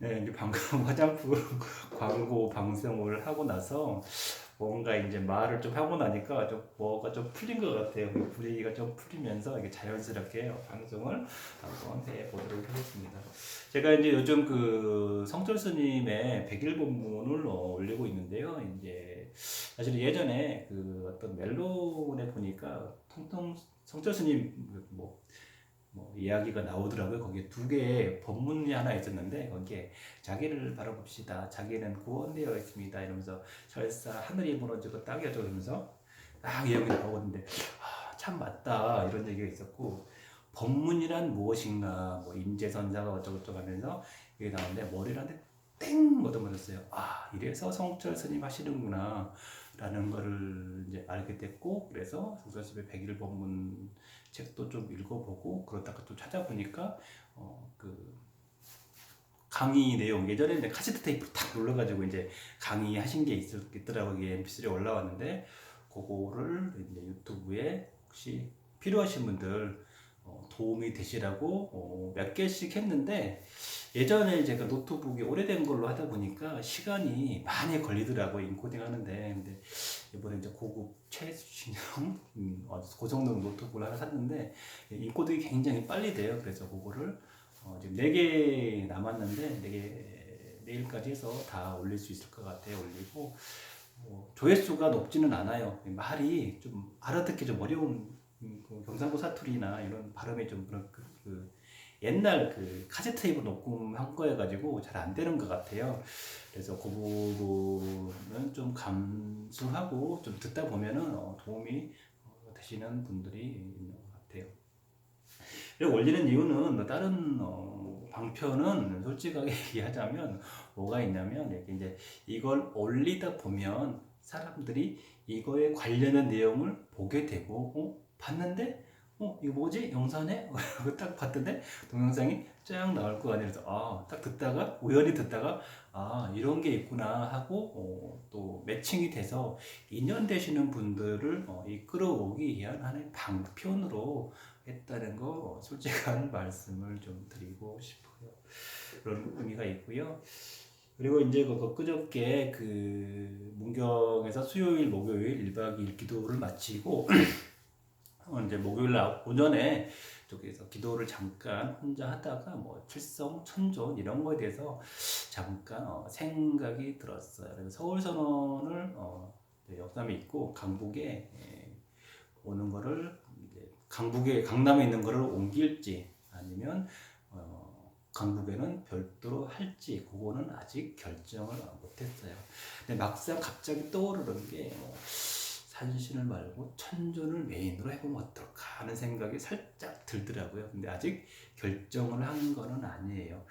네, 이제 방금 화장품 광고 방송을 하고 나서 뭔가 이제 말을 좀 하고 나니까 좀 뭐가 좀 풀린 것 같아요. 그 분위기가 좀 풀리면서 이게 자연스럽게 방송을 한번 해보도록 하겠습니다. 제가 이제 요즘 그 성철 스님의 백일 본문을 올리고 있는데요. 이제 사실 예전에 그 어떤 멜론에 보니까 통통 성철 스님 뭐 이야기가 나오더라고요. 거기에 두 개의 법문이 하나 있었는데 거기에 자기를 바라봅시다. 자기는 구원되어 있습니다. 이러면서 설사 하늘이 무너지고 땅이 어쩌고 이러면서 딱 이야기 나오는데 참 맞다 이런 얘기가 있었고 법문이란 무엇인가 뭐 임재선사가 어쩌고저쩌고 하면서 이게 나오는데 머리를 한대 땡 얻어맞았어요. 아 이래서 성철 스님 하시는구나 라는 거를 이제 알게 됐고 그래서 성철 스님의 백일 법문 책도 좀 읽어보고 그러다가 또 찾아보니까 그 강의 내용 예전에 이제 카세트 테이프를 탁 눌러가지고 이제 강의하신 게 있더라고요. 이게 MP3에 올라왔는데 그거를 이제 유튜브에 혹시 필요하신 분들 도움이 되시라고 몇 개씩 했는데 예전에 제가 노트북이 오래된 걸로 하다 보니까 시간이 많이 걸리더라고요. 인코딩 하는데 근데 이번에 이제 고급 최신형 고성능 노트북을 하나 샀는데 인코딩이 굉장히 빨리 돼요. 그래서 그거를 지금 4개 남았는데 4개 내일까지 해서 다 올릴 수 있을 것 같아요. 올리고 조회수가 높지는 않아요. 말이 좀 알아듣기 좀 어려운 그 경상도 사투리나 이런 발음이 좀 그런 그 옛날 그 카세트 테이프 녹음한 거여 가지고 잘 안 되는 것 같아요. 그래서 그 부분은 좀 감수하고 좀 듣다 보면은 도움이 되시는 분들이 있는 것 같아요. 그리고 올리는 이유는 뭐 다른 방편은 솔직하게 얘기하자면 뭐가 있냐면 이렇게 이제 이걸 올리다 보면 사람들이 이거에 관련된 내용을 보게 되고 봤는데 이거 뭐지 영상에 딱 봤던데 동영상이 쫙 나올 거 아니에요. 그래서 딱 듣다가 우연히 듣다가 이런 게 있구나 하고 또 매칭이 돼서 인연 되시는 분들을 이끌어오기 위한 하나의 방편으로 했다는 거 솔직한 말씀을 좀 드리고 싶어요. 그런 의미가 있고요. 그리고 이제 그저께 그 문경에서 수요일, 목요일 1박 2일 기도를 마치고 이제 목요일 날 오전에 저기서 기도를 잠깐 혼자 하다가 뭐 칠성, 천존 이런 거에 대해서 잠깐 생각이 들었어요. 그래서 서울 선언을 역삼에 있고 강북에 오는 거를 이제 강북에 강남에 있는 거를 옮길지 아니면 강북에는 별도로 할지 그거는 아직 결정을 못했어요. 근데 막상 갑자기 떠오르는 게 산신을 말고 천존을 메인으로 해보면 어떨까 하는 생각이 살짝 들더라고요. 근데 아직 결정을 한 거는 아니에요.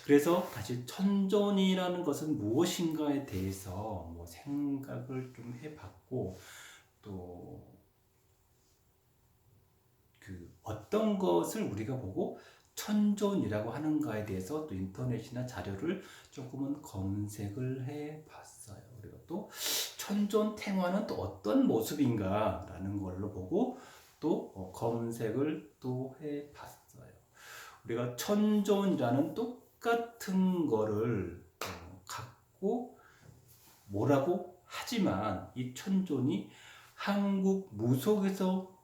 그래서 다시 천존이라는 것은 무엇인가에 대해서 뭐 생각을 좀 해봤고 또 그 어떤 것을 우리가 보고 천존이라고 하는가에 대해서 또 인터넷이나 자료를 조금은 검색을 해 봤어요. 그리고 또 천존 탱화는 또 어떤 모습인가라는 걸로 보고 또 검색을 또 해 봤어요. 우리가 천존이라는 똑같은 거를 갖고 뭐라고 하지만 이 천존이 한국 무속에서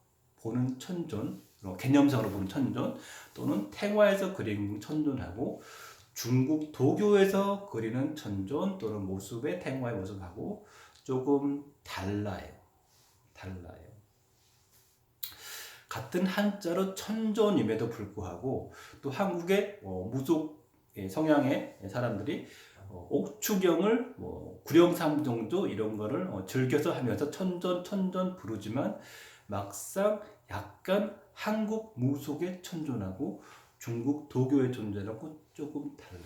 보는 천존, 개념상으로 보는 천존 또는 태화에서 그린 천존하고 중국 도교에서 그리는 천존 또는 모습의 태화의 모습하고 조금 달라요. 달라요. 같은 한자로 천존임에도 불구하고 또 한국의 무속 성향의 사람들이 옥추경을 구령삼 정도 이런 거를 즐겨서 하면서 천존 부르지만 막상 약간 한국 무속의 천존하고 중국 도교의 천존하고 조금 달라요.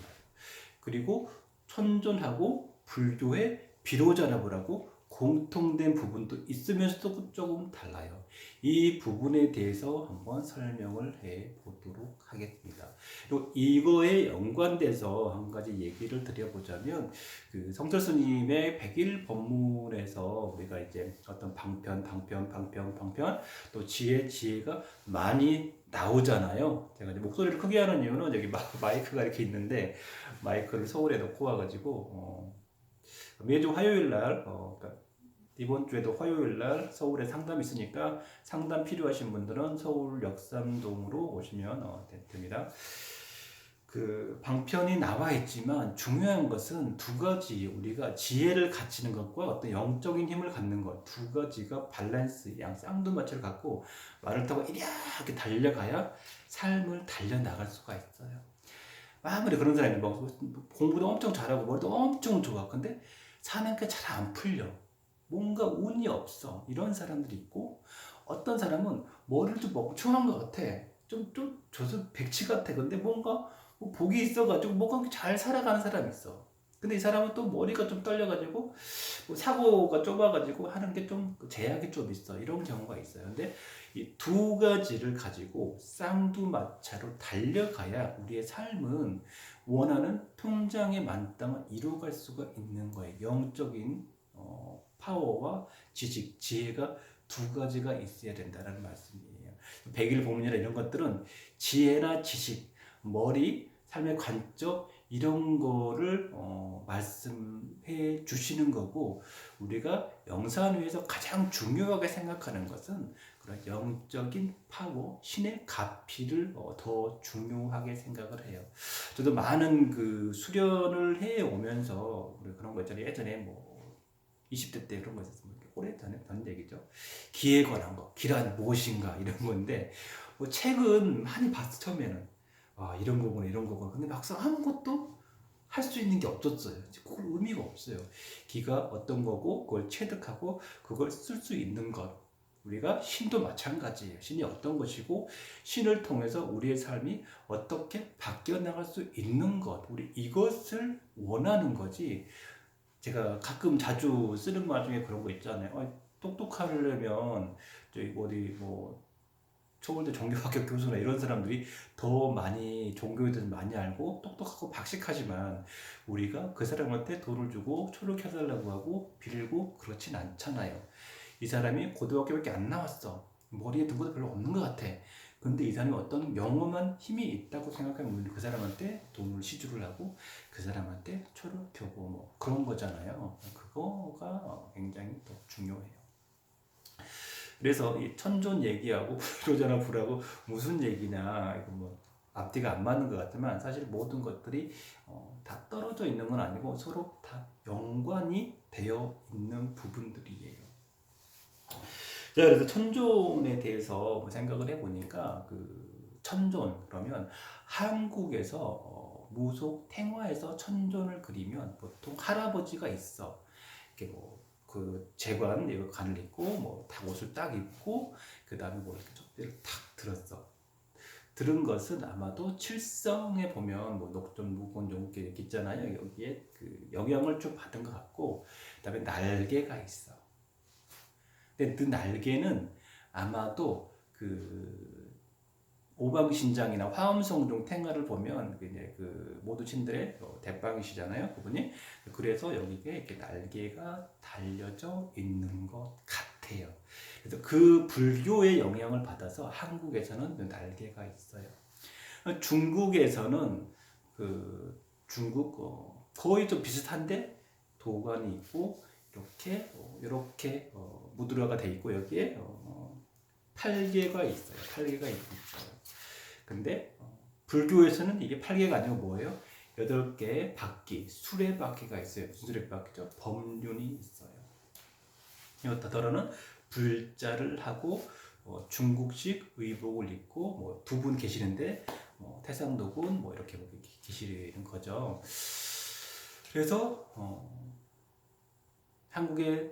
그리고 천존하고 불교의 비로자라고 공통된 부분도 있으면서도 조금 달라요. 이 부분에 대해서 한번 설명을 해 보도록 하겠습니다. 그리고 이거에 연관돼서 한 가지 얘기를 드려보자면, 그 성철 스님의 백일 법문에서 우리가 이제 어떤 방편 또 지혜가 많이 나오잖아요. 제가 이제 목소리를 크게 하는 이유는 여기 마이크가 이렇게 있는데, 마이크를 서울에 놓고 와가지고 매주 화요일 날 그러니까 이번 주에도 화요일 날 서울에 상담이 있으니까, 상담 필요하신 분들은 서울 역삼동으로 오시면 됩니다. 그 방편이 나와 있지만 중요한 것은 두 가지, 우리가 지혜를 갖추는 것과 어떤 영적인 힘을 갖는 것, 두 가지가 밸런스, 쌍두마차를 갖고 말을 타고 이렇게 달려가야 삶을 달려나갈 수가 있어요. 아무리 그런 사람이 뭐 공부도 엄청 잘하고 머리도 엄청 좋아, 근데 사는 게 잘 안 풀려, 뭔가 운이 없어, 이런 사람들이 있고, 어떤 사람은 머리를 좀 멍청한 것 같아, 좀 저서 백치 같아, 근데 뭔가 뭐 복이 있어가지고 뭔가 잘 살아가는 사람이 있어. 근데 이 사람은 또 머리가 좀 떨려가지고 뭐 사고가 좁아가지고 하는 게 좀 제약이 좀 있어, 이런 경우가 있어요. 근데 이 두 가지를 가지고 쌍두마차로 달려가야 우리의 삶은 원하는 통장의 만땅을 이루어갈 수가 있는 거예요. 영적인 파워와 지식, 지혜가 두 가지가 있어야 된다는 말씀이에요. 백일 법문이나 이런 것들은 지혜나 지식, 머리, 삶의 관점, 이런 거를 말씀해 주시는 거고, 우리가 영산위에서 가장 중요하게 생각하는 것은 그런 영적인 파워, 신의 가피를 더 중요하게 생각을 해요. 저도 많은 그 수련을 해 오면서 그런 거 있잖아요. 예전에 뭐 20대 때 그런 거 있었으면 오래 전 얘기죠. 기에 관한 거, 기란 무엇인가, 이런 건데 뭐 책은 많이 봤어 처음에는. 이런 거구나 이런 거구나. 근데 막상 아무것도 할 수 있는 게 없었어요. 그걸 의미가 없어요. 기가 어떤 거고 그걸 체득하고 그걸 쓸 수 있는 것. 우리가 신도 마찬가지예요. 신이 어떤 것이고 신을 통해서 우리의 삶이 어떻게 바뀌어 나갈 수 있는 것, 우리 이것을 원하는 거지. 제가 가끔 자주 쓰는 말 중에 그런 거 있잖아요. 똑똑하려면 저희 어디 뭐 서울대 종교학교 교수나 이런 사람들이 더 많이 종교에 대해서 많이 알고 똑똑하고 박식하지만, 우리가 그 사람한테 돈을 주고 초록해달라고 하고 빌고 그렇진 않잖아요. 이 사람이 고등학교밖에 안 나왔어, 머리에 든 것도 별로 없는 것 같아, 근데 이 사람이 어떤 영험한 힘이 있다고 생각하면 우리는 그 사람한테 돈을 시주를 하고 그 사람한테 초록하고 뭐 그런 거잖아요. 그거가 굉장히 더 중요해요. 그래서 이 천존 얘기하고 불효자나 불하고 무슨 얘기냐, 이거 뭐 앞뒤가 안 맞는 것 같지만, 사실 모든 것들이 다 떨어져 있는 건 아니고 서로 다 연관이 되어 있는 부분들이에요. 자, 그래서 천존에 대해서 생각을 해보니까, 그 천존 그러면 한국에서 무속 탱화에서 천존을 그리면 보통 할아버지가 있어. 이렇게 뭐 그 재관 이거 간을 입고 뭐 딱 옷을 딱 입고 그 다음에 뭐 이렇게 쪽지를 탁 들었어. 들은 것은 아마도 칠성에 보면 뭐 녹존 무곤 이렇게 있잖아요. 여기에 그 영향을 좀 받은 것 같고, 그다음에 날개가 있어. 근데 그 날개는 아마도 그 오방신장이나 화엄성종 탱화를 보면 이제 그 모두친들의 대빵이시잖아요, 그분이. 그래서 여기에 이렇게 날개가 달려져 있는 것 같아요. 그래서 그 불교의 영향을 받아서 한국에서는 그 날개가 있어요. 중국에서는 그 중국 거의 좀 비슷한데 도관이 있고 이렇게 무드라가 돼 있고, 여기에 8개가 있어요. 8개가 있어요. 근데 불교에서는 이게 8개가 아니고 뭐예요? 8개의 바퀴, 수레바퀴가 있어요. 무슨 수레바퀴죠? 법륜이 있어요. 더러는 불자를 하고 중국식 의복을 입고 뭐 두 분 계시는데 태상도군 뭐 이렇게 계시는 거죠. 그래서 한국의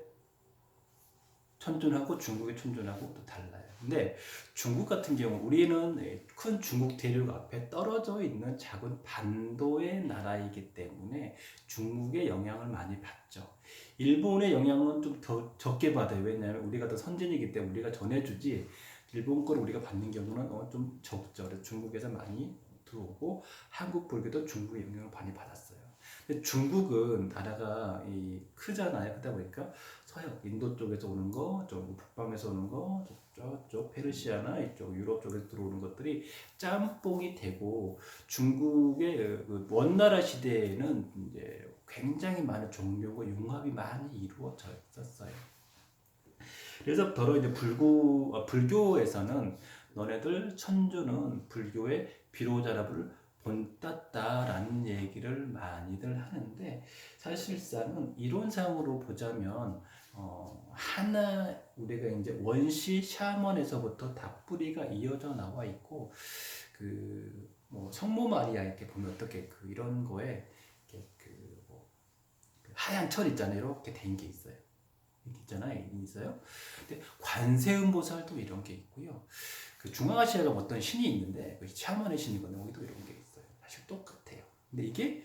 천존하고 중국의 천존하고 또 달라요. 근데 중국 같은 경우, 우리는 큰 중국 대륙 앞에 떨어져 있는 작은 반도의 나라 나라이기 때문에 중국의 영향을 많이 받죠. 일본의 영향은 좀 더 적게 받아요. 왜냐하면 우리가 더 선진이기 때문에 우리가 전해주지 일본 걸 우리가 받는 경우는 좀 적죠. 그래서 중국에서 많이 들어오고 한국 불교도 중국의 영향을 많이 받았어요. 근데 중국은 나라가 크잖아요. 그러다 보니까 서양 인도 쪽에서 오는 거, 좀 북방에서 오는 거, 저쪽 페르시아나 이쪽 유럽 쪽에서 들어오는 것들이 짬뽕이 되고 중국의 그 원나라 시대에는 이제 굉장히 많은 종교가 융합이 많이 이루어져 있었어요. 그래서 더러 이제 불교에서는 너네들 천주는 불교의 비로자랍을 본땄다라는 얘기를 많이들 하는데 사실상은 이론상으로 보자면 하나 우리가 이제 원시 샤먼에서부터 다 뿌리가 이어져 나와 있고 뭐 성모 마리아 이렇게 보면 어떻게 이런 거에 이렇게 하얀 철 있잖아요. 이렇게 된 게 있어요. 있어요. 근데 관세음보살도 이런 게 있고요. 중앙아시아가 어떤 신이 있는데 샤먼의 신이거든요. 거기도 이런 게 있어요. 사실 똑같아요. 근데 이게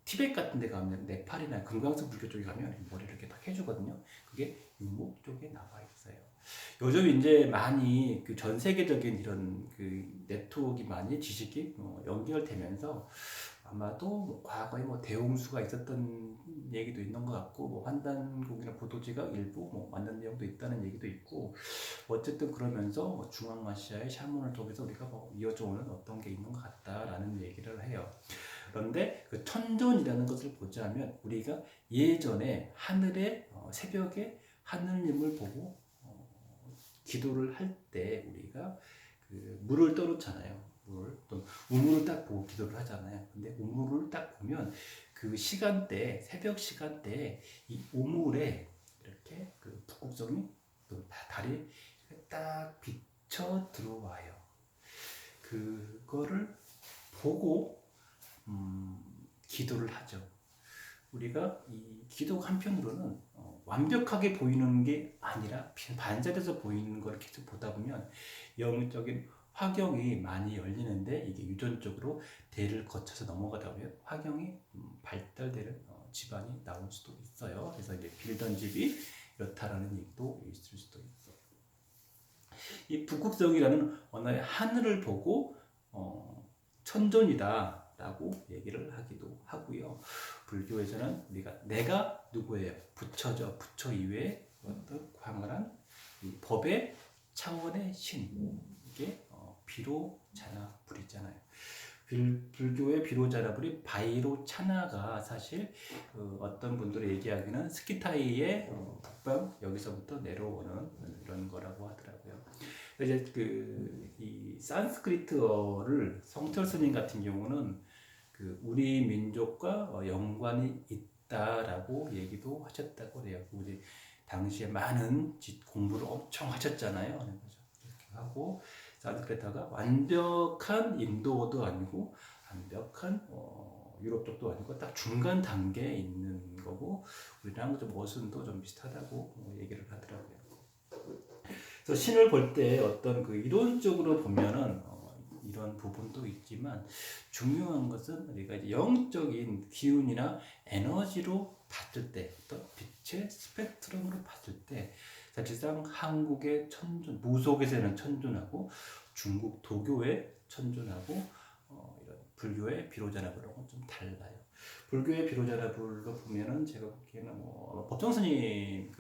티베트 같은 데 가면 네팔이나 금강석 불교 쪽에 가면 머리를 이렇게 딱 해주거든요. 그게 유목 쪽에 나와 있어요. 요즘 이제 많이 전 세계적인 이런 네트워크가 많이 지식이 연결되면서 아마도 과거에 대홍수가 있었던 얘기도 있는 것 같고 환단국이나 보도지가 일부 만난 내용도 있다는 얘기도 있고 어쨌든 그러면서 중앙아시아의 샤먼을 통해서 우리가 이어져오는 어떤 게 있는 것 같다라는 얘기를 해요. 그런데 천존이라는 것을 보자면 우리가 예전에 하늘의 새벽에 하늘님을 보고 기도를 할 때 우리가 물을 떠놓잖아요. 또 우물을 딱 보고 기도를 하잖아요. 근데 우물을 딱 보면 시간대 새벽 시간대에 이 우물에 이렇게 북극성이 또 달이 딱 비쳐 들어와요. 그거를 보고 기도를 하죠. 우리가 이 기도 한편으로는 완벽하게 보이는 게 아니라 반사돼서 보이는 걸 계속 보다 보면 영적인 화경이 많이 열리는데 이게 유전적으로 대를 거쳐서 넘어가다 보면 화경이 발달되는 집안이 나올 수도 있어요. 그래서 이제 빌던 집이 이렇다라는 얘기도 있을 수도 있어. 이 북극성이라는 언어의 하늘을 보고 천존이다라고 얘기를 하기도 하고요. 불교에서는 우리가 내가 누구예요? 부처죠. 부처 이외에 어떤 광활한 법의 차원의 신 이게 비로자나불이잖아요. 불교의 비로자나불이 바이로차나가 사실 어떤 분들이 얘기하기는 스키타이의 북방 여기서부터 내려오는 이런 거라고 하더라고요. 이제 이 산스크리트어를 성철 스님 같은 경우는 우리 민족과 연관이 있다라고 얘기도 하셨다고 해요. 우리 당시에 많은 공부를 엄청 하셨잖아요. 이렇게 하고 산스크리트어가 완벽한 인도어도 아니고 완벽한 유럽 쪽도 아니고 딱 중간 단계에 있는 거고 우리랑 좀 어순도 좀 비슷하다고 얘기를 하더라고요. 그래서 신을 볼 때 어떤 이론적으로 보면은 이런 부분도 있지만 중요한 것은 우리가 이제 영적인 기운이나 에너지로 봤을 때 어떤 빛의 스펙트럼으로 봤을 때 사실상 한국의 천존, 무속에서는 천존하고 중국 도교의 천존하고 이런 불교의 비로자나불하고 좀 달라요. 불교의 비로자나불로 보면은 제가 보기에는 법정스님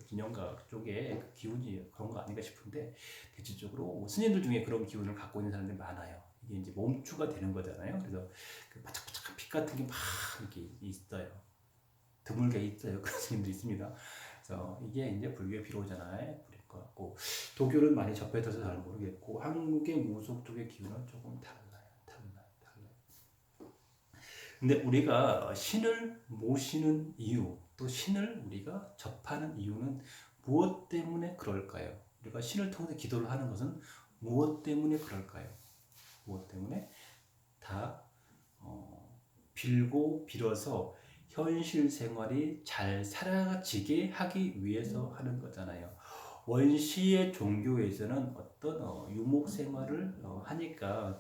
기념각 쪽에 기운이 그런 거 아닌가 싶은데 대체적으로 스님들 중에 그런 기운을 갖고 있는 사람들이 많아요. 이게 이제 몸추가 되는 거잖아요. 그래서 바짝바짝한 빛 같은 게 막 이렇게 있어요. 드물게 있어요. 그런 스님도 있습니다. 그래서 이게 이제 불교의 비로자나의 불일 것 같고 도교를 많이 접해서 잘 모르겠고 한국의 무속 쪽의 기운은 조금 달라요. 근데 우리가 신을 모시는 이유, 또 신을 우리가 접하는 이유는 무엇 때문에 그럴까요? 우리가 신을 통해서 기도를 하는 것은 무엇 때문에 그럴까요? 무엇 때문에? 다 빌고 빌어서 현실 생활이 잘 사라지게 하기 위해서 하는 거잖아요. 원시의 종교에서는 어떤 유목 생활을 하니까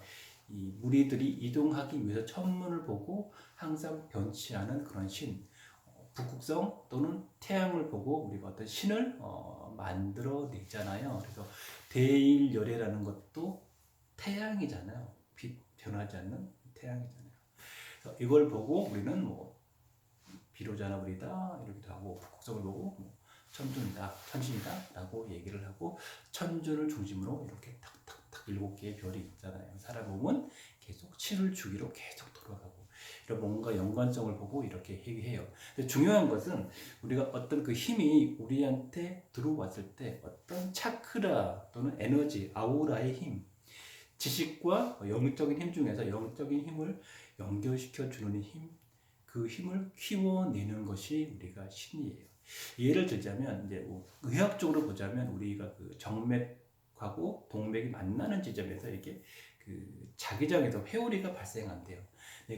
이 무리들이 이동하기 위해서 천문을 보고 항상 변치 않은 그런 신, 북극성 또는 태양을 보고 우리가 어떤 신을 만들어내잖아요. 그래서 대일열애라는 것도 태양이잖아요. 빛 변하지 않는 태양이잖아요. 그래서 이걸 보고 우리는 뭐 비로자나 우리다 이러기도 하고, 북극성을 보고 뭐 천준이다, 천신이다라고 얘기를 하고, 천준을 중심으로 이렇게 탁탁탁 7개의 별이 있잖아요. 살아보면 계속 7을 주기로 계속 돌아가고, 이런 뭔가 연관성을 보고 이렇게 얘기해요. 근데 중요한 것은 우리가 어떤 그 힘이 우리한테 들어왔을 때 어떤 차크라 또는 에너지, 아우라의 힘, 지식과 영적인 힘 중에서 영적인 힘을 연결시켜 주는 힘, 그 힘을 키워내는 것이 우리가 신이에요. 예를 들자면 이제 의학적으로 보자면 우리가 그 정맥하고 동맥이 만나는 지점에서 이게 그 자기장에서 회오리가 발생한대요.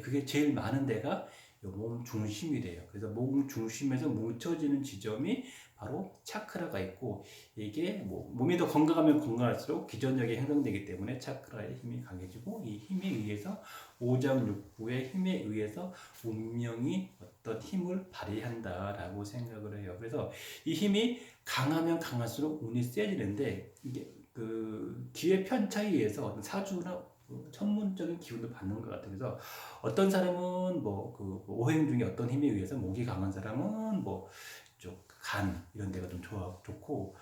그게 제일 많은 데가 몸 중심이래요. 그래서 몸 중심에서 뭉쳐지는 지점이 바로 차크라가 있고, 이게 뭐 몸이 더 건강하면 건강할수록 기전력이 형성되기 때문에 차크라의 힘이 강해지고, 이 힘에 의해서 오장육부의 힘에 의해서 운명이 어떤 힘을 발휘한다라고 생각을 해요. 그래서 이 힘이 강하면 강할수록 운이 세지는데, 이게 그 기회 편차에 의해서 사주나 천문적인 기운도 받는 것 같아요. 그래서 어떤 사람은 뭐 오행 중에 어떤 힘에 의해서 목이 강한 사람은 뭐 간 이런 데가 좀 좋고,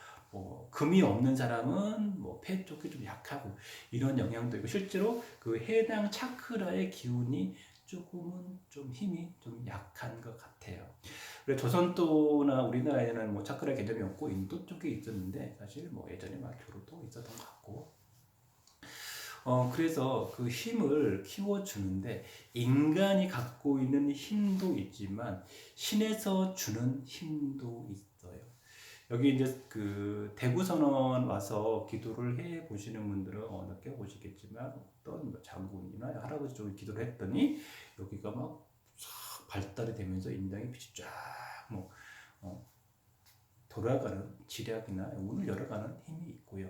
금이 없는 사람은 뭐 폐 쪽이 좀 약하고, 이런 영향도 있고, 실제로 그 해당 차크라의 기운이 조금은 좀 힘이 좀 약한 것 같아요. 그래서 조선도나 우리나라에는 뭐 차크라 개념이 없고 인도 쪽에 있었는데, 사실 뭐 예전에 막 교로도 있었던 것 같고, 그래서 그 힘을 키워주는데, 인간이 갖고 있는 힘도 있지만 신에서 주는 힘도 있어요. 여기 이제 그 대구선언 와서 기도를 해 보시는 분들은 느껴보시겠지만, 어떤 장군이나 할아버지 쪽에 기도를 했더니 여기가 막 발달이 되면서 인당의 빛이 쫙뭐 돌아가는 지략이나 운을 열어가는 힘이 있고요.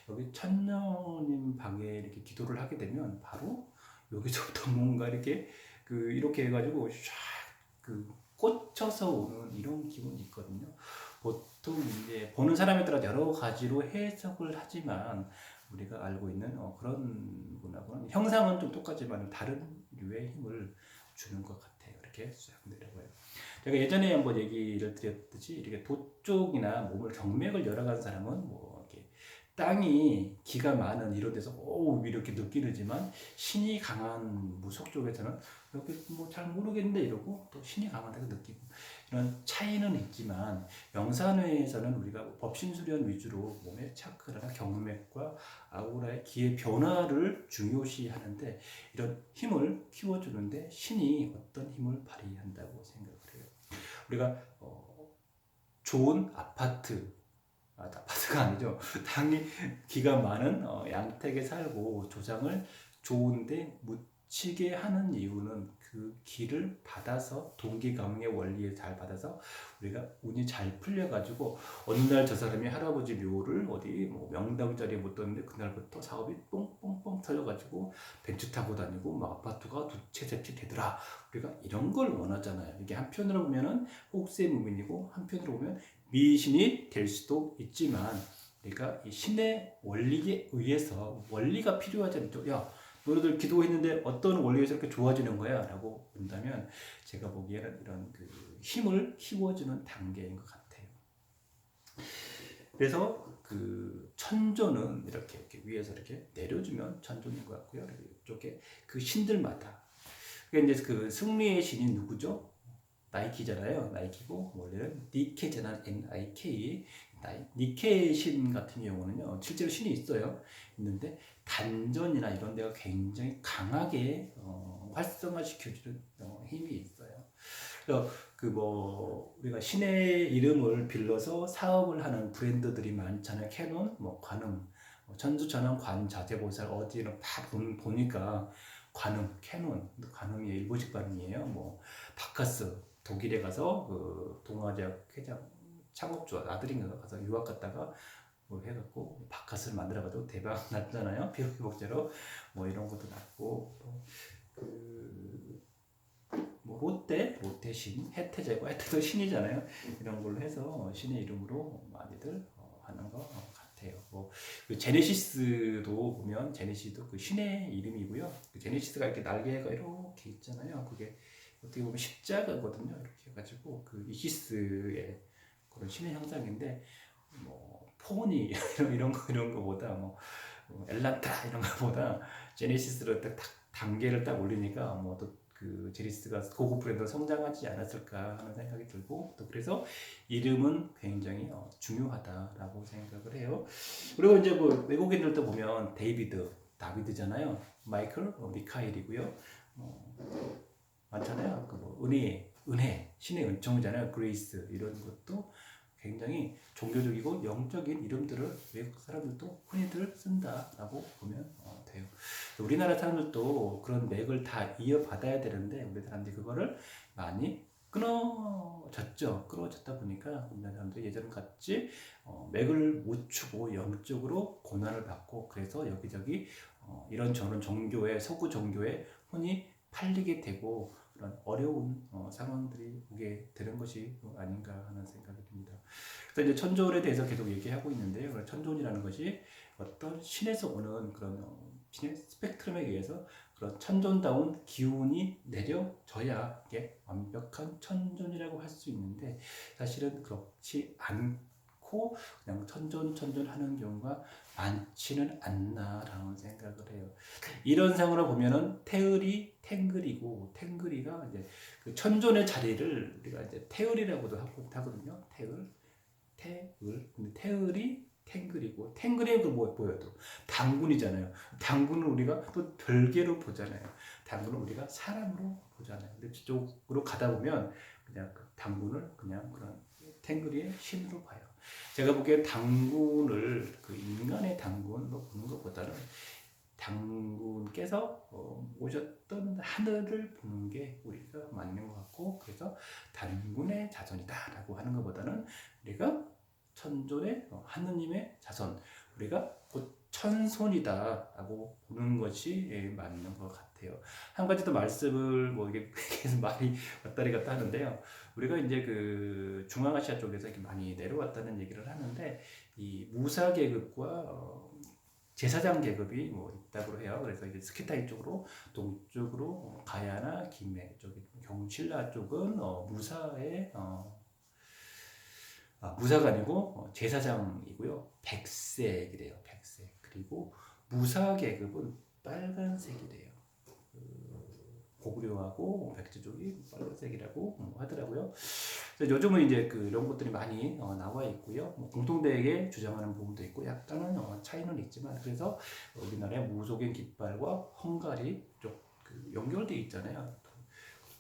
여기 천녀님 방에 이렇게 기도를 하게 되면 바로 여기서부터 뭔가 이렇게 이렇게 해가지고 샥그 꽂혀서 오는 이런 기분이 있거든요. 보통 이제 보는 사람에 따라 여러 가지로 해석을 하지만, 우리가 알고 있는 그런 문화고는 형상은 좀 똑같지만 다른 류의 힘을 주는 것 같아요. 이렇게 쫙 내려가요. 제가 예전에 한번 얘기를 드렸듯이, 이렇게 도 쪽이나 몸을 경맥을 열어간 사람은 뭐 이렇게 땅이 기가 많은 이런 데서 이렇게 느끼지만, 신이 강한 무속 쪽에서는 이렇게 뭐 잘 모르겠는데 이러고, 또 신이 강한 데서 느끼고, 이런 차이는 있지만, 명산회에서는 우리가 법신수련 위주로 몸의 차크라나 경맥과 아우라의 기의 변화를 중요시 하는데, 이런 힘을 키워주는데 신이 어떤 힘을 발휘한다고 생각을 해요. 우리가 좋은 아파트가 아니죠. 당이 기가 많은 양택에 살고 조상을 좋은데 묻히게 하는 이유는 그 기를 받아서, 동기강의 원리에 잘 받아서 우리가 운이 잘 풀려가지고, 어느 날 저 사람이 할아버지 묘를 어디 뭐 명당 자리에 못 뒀는데 그날부터 사업이 뽕뽕뽕 터져가지고 벤츠 타고 다니고 막 아파트가 두 채 세 채 되더라. 우리가 이런 걸 원하잖아요. 이게 한편으로 보면은 혹세무민이고, 한편으로 보면 미신이 될 수도 있지만, 우리가 이 신의 원리에 의해서, 원리가 필요하지 않죠. 야, 너희들 기도했는데 어떤 원리에서 이렇게 좋아지는 거야? 라고 본다면, 제가 보기에는 이런 그 힘을 키워주는 단계인 것 같아요. 그래서 그 천조는 이렇게 위에서 이렇게 내려주면 천조인 것 같고요. 이쪽에 그 신들마다, 그러니까 이제 그 승리의 신이 누구죠? 나이키잖아요. 나이키고, 원래는 니케잖아. NIK. 니케 신 같은 경우는요, 실제로 신이 있는데 단전이나 이런 데가 굉장히 강하게 활성화시켜주는 힘이 있어요. 그래서 우리가 신의 이름을 빌려서 사업을 하는 브랜드들이 많잖아요. 캐논, 관음, 천수천왕, 관자재보살, 어디는 다 보니까 관음, 캐논, 관음이 일본식 발음이에요. 바카스, 독일에 가서 그 동아대학 회장 창업주 아들인가 가서 유학 갔다가 뭐 해갖고 바카스를 만들어가지고 대박 났잖아요. 피부복제로 뭐 이런 것도 났고 뭐 롯데 신, 혜태제고 혜태도 신이잖아요. 이런 걸로 해서 신의 이름으로 많이들 하는 것 같아요. 그 제네시스도 보면 제네시스도 그 신의 이름이고요. 그 제네시스가 이렇게 날개가 이렇게 있잖아요. 그게 어떻게 보면 십자가거든요. 이렇게 해가지고 그 이시스의 그런 신의 형상인데 뭐 포니 이런 거보다 뭐 엘란타 이런 거보다 제네시스로 딱 단계를 딱 올리니까 뭐 또 그 제니시스가 고급 브랜드로 성장하지 않았을까 하는 생각이 들고 또 그래서 이름은 굉장히 중요하다라고 생각을 해요. 그리고 이제 뭐 외국인들도 보면 다비드잖아요. 마이클, 미카엘이고요. 많잖아요. 그뭐 은혜, 신의 은총이잖아요. 그레이스 이런 것도 굉장히 종교적이고 영적인 이름들을 외국 사람들도 흔히들 쓴다라고 보면 돼요. 우리나라 사람들도 그런 맥을 다 이어받아야 되는데 우리 사람들이 그거를 많이 끊어졌다 보니까 우리나라 사람들이 예전 같이 맥을 못 추고 영적으로 고난을 받고 그래서 여기저기 이런저런 종교에 서구 종교에 흔히 팔리게 되고 그런 어려운 상황들이 오게 되는 것이 아닌가 하는 생각이 듭니다. 그래서 이제 천존에 대해서 계속 얘기하고 있는데요. 천존이라는 것이 어떤 신에서 오는 그런 신의 스펙트럼에 의해서 그런 천존다운 기운이 내려져야 이게 완벽한 천존이라고 할 수 있는데 사실은 그렇지 않고 그냥 천존 하는 경우가 많지는 않나라는 생각을 해요. 이런 상으로 보면은 태을이 탱글이고 탱글이가 이제 그 천존의 자리를 우리가 이제 태을이라고도 하거든요. 태을. 근데 태을이 탱글이고 탱글이 그 뭐예요? 또 당군이잖아요. 당군은 우리가 또 별개로 보잖아요. 당군은 우리가 사람으로 보잖아요. 근데 저쪽으로 가다 보면 그냥 그 당군을 그냥 그런 탱글이의 신으로 봐요. 제가 보기에 당군을 그 인간의 당군으로 보는 것보다는 당군께서 오셨던 하늘을 보는 게 우리가 맞는 것 같고 그래서 당군의 자손이다라고 하는 것보다는 우리가 천존의 하느님의 자손 우리가 곧 천손이다라고 보는 것이 맞는 것 같아요. 한 가지 더 말씀을 뭐 이게 계속 말이 왔다리 갔다 하는데요. 우리가 이제 그 중앙아시아 쪽에서 이렇게 많이 내려왔다는 얘기를 하는데 이 무사 계급과 제사장 계급이 뭐 있다고 해요. 그래서 이제 스키타이 쪽으로 동쪽으로 가야나 기메 쪽이 경칠라 쪽은 무사의 무사가 아니고 제사장이고요. 백색이래요. 백색. 그리고 무사 계급은 빨간색이래요. 고구려하고 백제 쪽이 빨간색이라고 하더라고요. 그래서 요즘은 이제 이런 것들이 많이 나와 있고요. 뭐 공통되게 주장하는 부분도 있고 약간은 차이는 있지만 그래서 우리나라의 무속인 깃발과 헝가리 쪽 연결되어 있잖아요.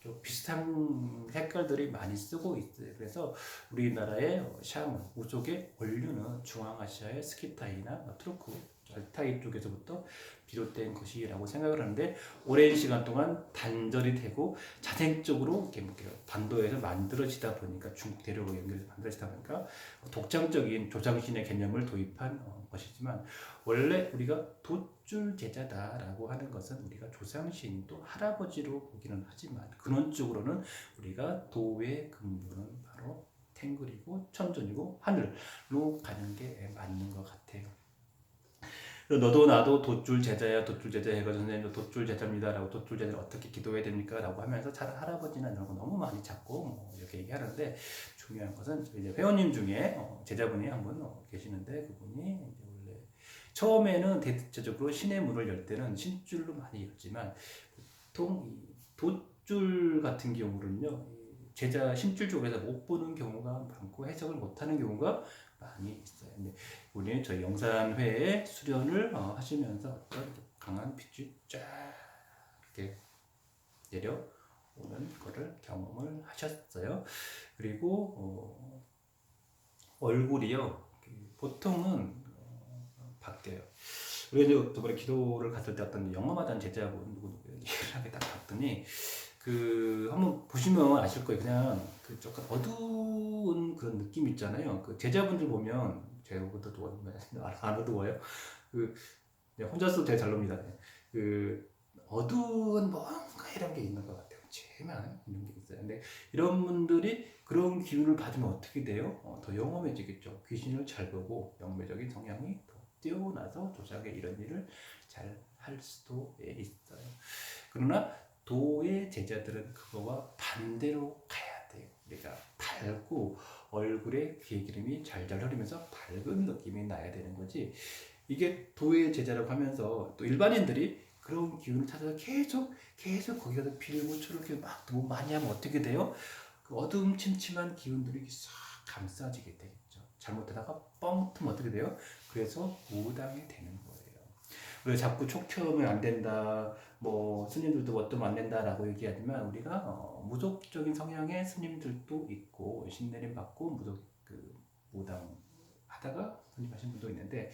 좀 비슷한 색깔들이 많이 쓰고 있어요. 그래서 우리나라의 샤먼, 무속의 원류는 중앙아시아의 스키타이나 투르크, 알타이 쪽에서부터 비롯된 것이라고 생각을 하는데 오랜 시간 동안 단절이 되고 자생적으로 이렇게 반도에서 만들어지다 보니까 중국 대륙과 연결해서 만들어지다 보니까 독창적인 조상신의 개념을 도입한 것이지만 원래 우리가 돛줄 제자다라고 하는 것은 우리가 조상신 또 할아버지로 보기는 하지만 근원적으로는 우리가 도의 근본은 바로 탱글이고 천존이고 하늘로 가는 게 맞는 것 같아요. 너도 나도 돛줄 제자야 해가지고 선생님 돛줄 제자입니다라고 돛줄 제자를 어떻게 기도해야 됩니까? 라고 하면서 할아버지나 이런 거 너무 많이 찾고 뭐 이렇게 얘기하는데 중요한 것은 이제 회원님 중에 제자분이 한 분 계시는데 그분이 이제 원래 처음에는 대체적으로 신의 문을 열 때는 신줄로 많이 열지만 보통 돛줄 같은 경우는요 제자 신줄 쪽에서 못 보는 경우가 많고 해석을 못하는 경우가 많이 있어요. 근데 우리 저희 영산회에 수련을 하시면서 어떤 강한 빛이 쫙 이렇게 내려오는 거를 경험을 하셨어요. 그리고 얼굴이요 보통은 바뀌어요. 우리가 이제 저번에 기도를 갔을 때 어떤 영험하다는 제자분 누구 얘기를 하게 딱 봤더니 그 한번 보시면 아실 거예요. 그냥 그 조금 어두운 그런 느낌 있잖아요. 그 제자분들 보면 제가보다 안 어두워요. 그 혼자서 되게 잘 놉니다. 그 어두운 뭔가 이런 게 있는 것 같아요. 제만 이런 게 있어요. 근데 이런 분들이 그런 기운을 받으면 어떻게 돼요? 더 영험해지겠죠. 귀신을 잘 보고 영매적인 성향이 더 뛰어나서 조작에 이런 일을 잘 할 수도 있어요. 그러나 도의 제자들은 그거와 반대로 가야 돼요. 우리가 밝고 얼굴에 귀의 기름이 잘잘 흐르면서 밝은 느낌이 나야 되는 거지. 이게 도의 제자라고 하면서 또 일반인들이 그런 기운을 찾아서 계속 거기 가서 빌고초를 이렇게 막 너무 많이 하면 어떻게 돼요? 그 어둠침침한 기운들이 싹 감싸지게 되겠죠. 잘못하다가 뻥 트면 어떻게 돼요? 그래서 무당이 되는 거예요. 우리가 자꾸 촉혀하면 안 된다, 뭐 스님들도 어떠면 안 된다라고 얘기하지만 우리가 무속적인 성향의 스님들도 있고 신내림 받고 무당 하다가 선임하신 분도 있는데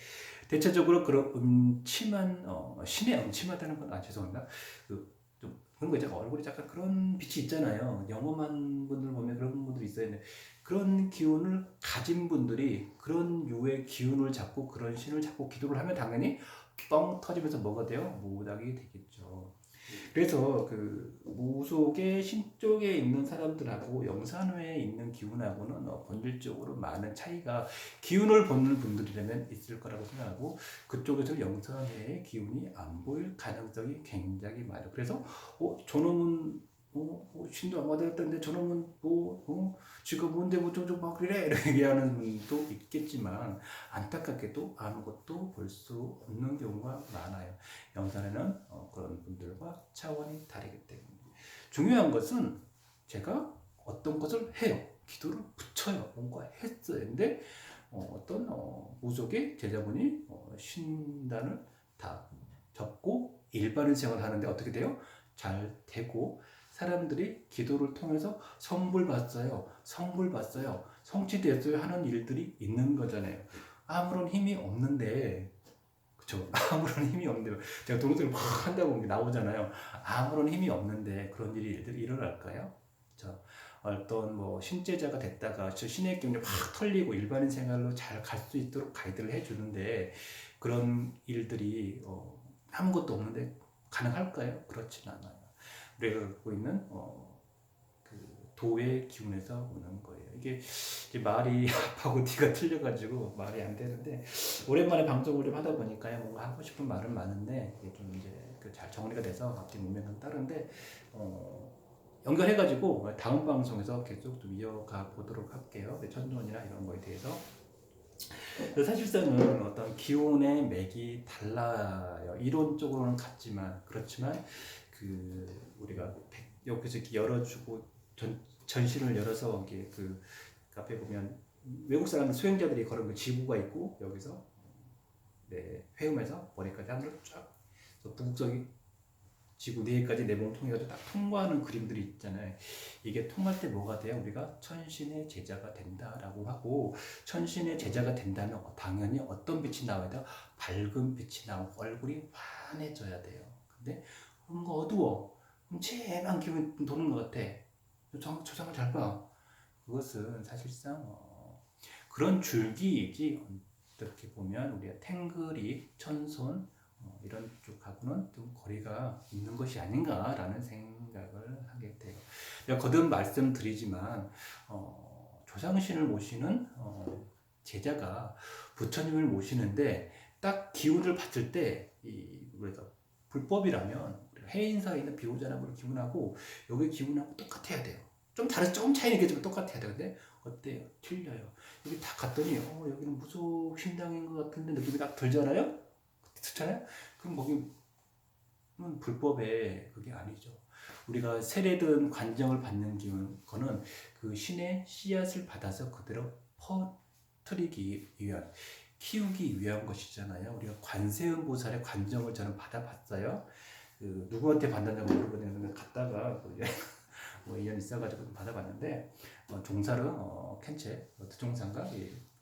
대체적으로 그런 음침한 신의 음침하다는 건 죄송합니다. 좀 그런 거 있잖아요. 얼굴이 약간 그런 빛이 있잖아요. 영험한 분들 보면 그런 분들이 있어요. 그런 기운을 가진 분들이 그런 유의 기운을 잡고 그런 신을 잡고 기도를 하면 당연히 뻥 터지면서 뭐가 돼요? 무당이 되겠죠. 그래서 그 무속의 신 쪽에 있는 사람들하고 영산회에 있는 기운하고는 본질적으로 많은 차이가 기운을 보는 분들이라면 있을 거라고 생각하고 그쪽에서 영산회의 기운이 안 보일 가능성이 굉장히 많아요. 그래서 저놈은 신도 안 받았다는데 저놈은 지금 뭔데 막 그래 이렇게 얘기하는 분도 있겠지만 안타깝게도 아무것도 볼 수 없는 경우가 많아요. 영산에는 그런 분들과 차원이 다르기 때문에 중요한 것은 제가 어떤 것을 해요. 기도를 붙여요. 뭔가 했어요. 근데 어떤 무속의 제자분이 신단을 다 접고 일반인 생활을 하는데 어떻게 돼요? 잘 되고 사람들이 기도를 통해서 성불 받어요. 성취됐어요 하는 일들이 있는 거잖아요. 아무런 힘이 없는데 그쵸? 아무런 힘이 없는데 제가 동생을 막 한다고 나오잖아요. 아무런 힘이 없는데 그런 일이 일어날까요? 저 어떤 뭐 신제자가 됐다가 저 신의 기운이 확 털리고 일반인 생활로 잘 갈 수 있도록 가이드를 해주는데 그런 일들이 아무것도 없는데 가능할까요? 그렇진 않아요. 우리가 갖고 있는 그 도의 기운에서 오는 거예요. 이게 말이 아파고 뒤가 틀려가지고 말이 안 되는데 오랜만에 방송을 좀 하다 보니까요 뭔가 하고 싶은 말은 많은데 이게 좀 이제 잘 정리가 돼서 앞뒤 문맥은 다른데 연결해가지고 다음 방송에서 계속 좀 이어가 보도록 할게요. 천존이나 이런 거에 대해서. 사실상은 어떤 기운의 맥이 달라요. 이론적으로는 같지만 그렇지만 그 우리가 여기서 이렇게 열어주고 전신을 열어서 이렇게 그 앞에 보면 외국 사람 수행자들이 걸은 그 지구가 있고 여기서 회음에서 머리까지 하늘을 쫙 북극적인 지구 4개까지 내 몸 통해가지고 딱 통과하는 그림들이 있잖아요. 이게 통할 때 뭐가 돼요? 우리가 천신의 제자가 된다라고 하고 천신의 제자가 된다면 당연히 어떤 빛이 나와야 돼요? 밝은 빛이 나오고 얼굴이 환해져야 돼요. 근데 뭔가 어두워. 그럼 쟤만 기분 도는 것 같아. 조상을 잘 봐. 그것은 사실상 그런 줄기이지 어떻게 보면 우리가 탱글이 천손 이런 쪽하고는 좀 거리가 있는 것이 아닌가라는 생각을 하게 돼요. 제가 거듭 말씀드리지만 조상신을 모시는 제자가 부처님을 모시는데 딱 기운을 받을 때 우리가 불법이라면 해인사에 있는 비호자나무를 기운하고 여기 기운하고 똑같아야 돼요. 좀 차이는 있겠지만 똑같아야 되는데 어때요? 틀려요. 여기 딱 갔더니 여기는 무속 신당인 것 같은데 느낌이 딱 들잖아요? 그렇잖아요? 그럼 거기는 불법의 그게 아니죠. 우리가 세례든 관정을 받는 거는 그 신의 씨앗을 받아서 그대로 퍼뜨리기 위한 키우기 위한 것이잖아요. 우리가 관세음보살의 관정을 저는 받아봤어요. 그 누구한테 받는다고 모르거든요. 갔다가 뭐 인연 있어가지고 받아봤는데 종사를 켄체 드종사인가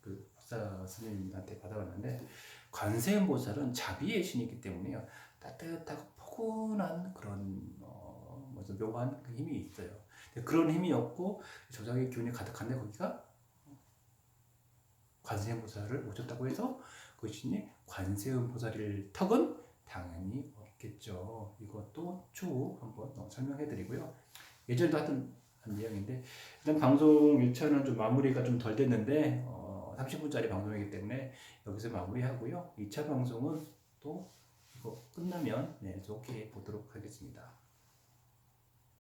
그 법사 스님한테 받아봤는데 관세음보살은 자비의 신이기 때문에요. 따뜻하고 포근한 그런 어떤 묘한 그 힘이 있어요. 그런 힘이 없고 조상의 기운이 가득한데 거기가 관세음보살을 오셨다고 해서 그것이 관세음보살일 턱은 당연히 없겠죠. 이것도 추후 한번 설명해드리고요. 예전에도 하던 내용인데 일단 방송 1차는 좀 마무리가 좀 덜 됐는데 30분짜리 방송이기 때문에 여기서 마무리하고요. 2차 방송은 또 이거 끝나면 좋게 보도록 하겠습니다.